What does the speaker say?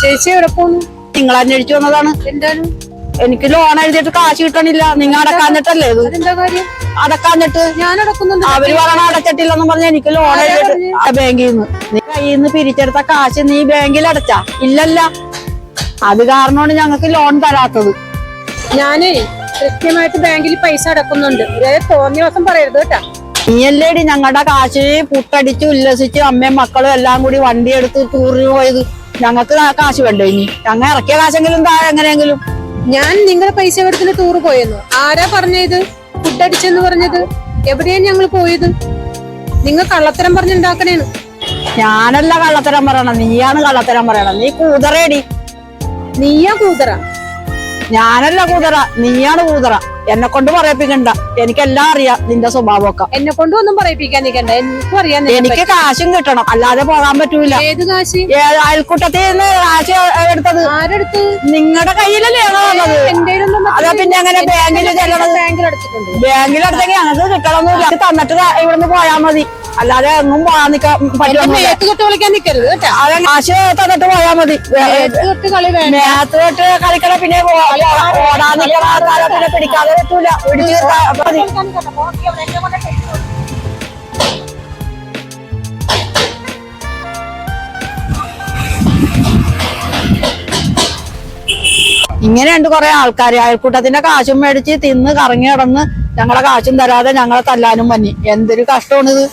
ചേച്ചി എവിടെ പോന്നു? നിങ്ങൾ അന്വേഷിച്ചു വന്നതാണ്. എന്താണ്? എനിക്ക് ലോൺ എഴുതിയിട്ട് കാശ് കിട്ടണില്ല. നിങ്ങൾ അടക്കാഞ്ഞിട്ടല്ലേ ഇത്? അതെന്താ കാര്യം? അടക്കാഞ്ഞിട്ട് ഞാൻ അടക്കുന്നുണ്ട്. അവര് പറഞ്ഞ അടച്ചിട്ടില്ലെന്ന് പറഞ്ഞ എനിക്ക് ലോൺ എഴുതിയിട്ട് ബാങ്കിൽ നിന്ന് നീ കയ്യിൽ നിന്ന് പിരിച്ചെടുത്ത കാശ് നീ ബാങ്കിൽ അടച്ചാ? ഇല്ലല്ല. അത് കാരണമാണ് ഞങ്ങൾക്ക് ലോൺ തരാത്തത്. ഞാനേ കൃത്യമായിട്ട് ബാങ്കിൽ പൈസ അടക്കുന്നുണ്ട്. തോന്നിയ ദിവസം പറയരുത് കേട്ടാ. നീയല്ലേടി ഞങ്ങളുടെ കാശ് പുട്ടടിച്ച് ഉല്ലസിച്ച് അമ്മയും മക്കളും എല്ലാം കൂടി വണ്ടി എടുത്ത് ടൂറിന് പോയത്. ഞങ്ങൾക്ക് കാശ് വേണ്ടേ? ഇനി ഞങ്ങൾ ഇറക്കിയ കാശെങ്കിലും താഴെ എങ്ങനെയെങ്കിലും. ഞാൻ നിങ്ങളെ പൈസ എടുത്തിന് ടൂർ പോയെന്നു ആരാ പറഞ്ഞത്? ഫുഡ് അടിച്ചെന്ന് പറഞ്ഞത്? എവിടെയാണ് ഞങ്ങൾ പോയത്? നിങ്ങൾ കള്ളത്തരം പറഞ്ഞുണ്ടാക്കണേന്ന്. ഞാനല്ല കള്ളത്തരം പറയണം, നീയാണ് കള്ളത്തരം പറയണം. നീ കൂതറേടി. നീയാ കൂതറ? ഞാനല്ല കൂതറ, നീയാണ് കൂതറ. എന്നെ കൊണ്ട് പറയിപ്പിക്കണ്ട. എനിക്കെല്ലാം അറിയാം നിന്റെ സ്വഭാവമൊക്കെ. എന്നെ കൊണ്ട് ഒന്നും പറയിപ്പിക്കാൻ നിൽക്കണ്ട. എനിക്കും അറിയാം. എനിക്ക് കാശും കിട്ടണം, അല്ലാതെ പോകാൻ പറ്റൂല. ഏത് കാശ്? അയൽക്കൂട്ടത്തിൽ നിന്ന് കാശ് എടുത്തത്. ആരെടുത്ത്? നിങ്ങളുടെ കയ്യിലല്ലേ വന്നത്? അതാ പിന്നെ എങ്ങനെ ബാങ്കിൽ ചെല്ലണത്? ബാങ്കിൽ അടച്ചിട്ടുണ്ട്. ബാങ്കിൽ അടച്ചെങ്കിൽ ഞങ്ങൾക്ക് കിട്ടണമെന്നില്ല. തന്നിട്ട് ഇവിടുന്ന് പോയാ മതി, അല്ലാതെ എങ്ങും പോകാൻ നിക്കാൻ പറ്റുമോ? തൊട്ട് കളിക്കാൻ നിൽക്കരുത് കേട്ടോ. അതെ, കാശ് തന്നിട്ട് പോയാ മതി. കളി വേണ്ട. മേത്ത് തൊട്ട് കളിക്കണ പിന്നെ ഓടാൻ നിൽക്കണ ആൾക്കാരെ പിന്നെ പിടിക്കാതെ പറ്റൂല. പിടിച്ച് മതി. ഇങ്ങനെയുണ്ട് കുറെ ആൾക്കാര്. അയൽക്കൂട്ടത്തിന്റെ കാശും മേടിച്ച് തിന്ന് കറങ്ങി കിടന്ന് ഞങ്ങളെ കാശും തരാതെ ഞങ്ങളെ തല്ലാനും പന്നി. എന്തൊരു കഷ്ടമാണിത്.